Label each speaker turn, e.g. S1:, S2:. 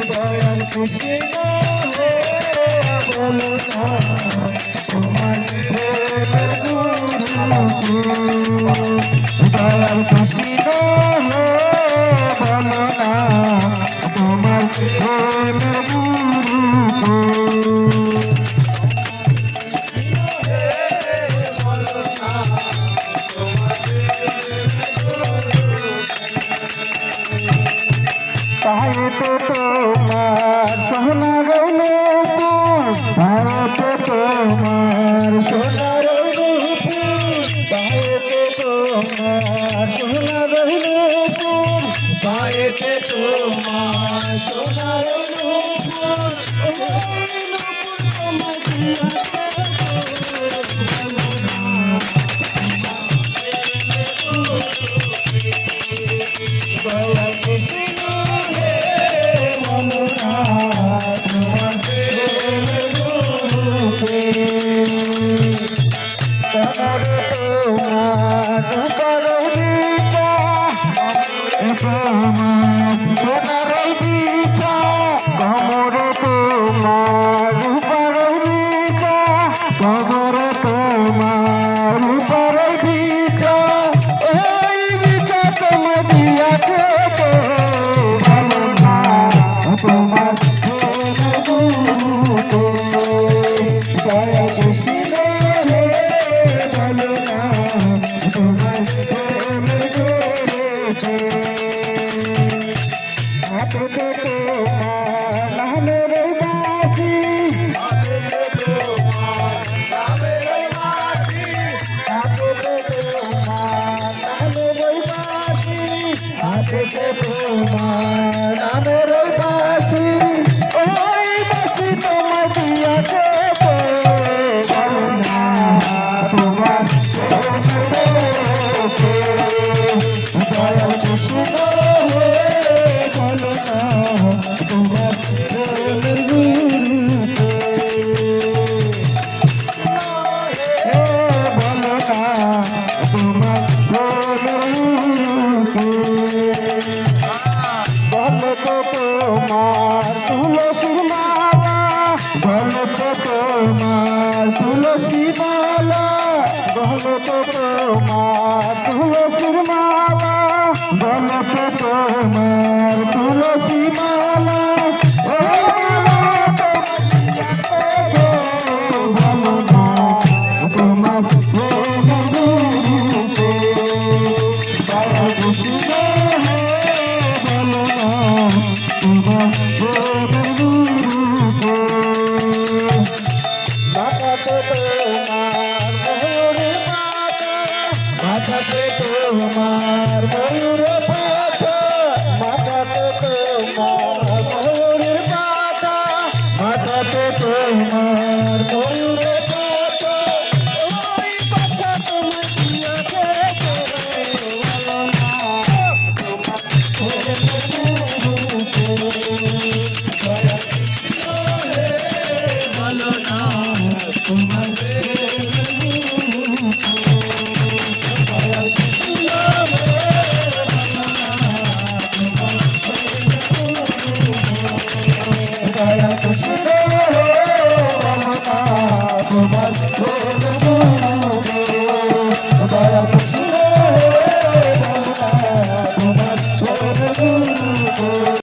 S1: দয়াল কৃষ্ণ বলো না তোমার দয়াল কৃষ্ণ বলো না তোমার পায়েতে তোমার সোনা রইলে পায়েতে তোমার সোনা রইলে পায়েতে তোমার সোনা রইলে পায়েতে তোমার সোনা তোমার নামের বাসি ওই বাসি তোমার দিয়াছে তোমার দয়াল কৃষ্ণ বলো না তোমার বলো না তোমার তোমার তুলসীর মালা বলো তো তোমার তুলসী মালা বলো তো তোমার তুলসীর মালা বলো তো তোমার তুলসী মালা বলো না তোমার তোমার ময়ূর পাতা মাথাতে তোমার ময়ূর পাতা মাথাতে তোমার ময়ূর পাতা ওই পাতা তোমার দিয়াছে বলো না তোমার দয়াল কৃষ্ণ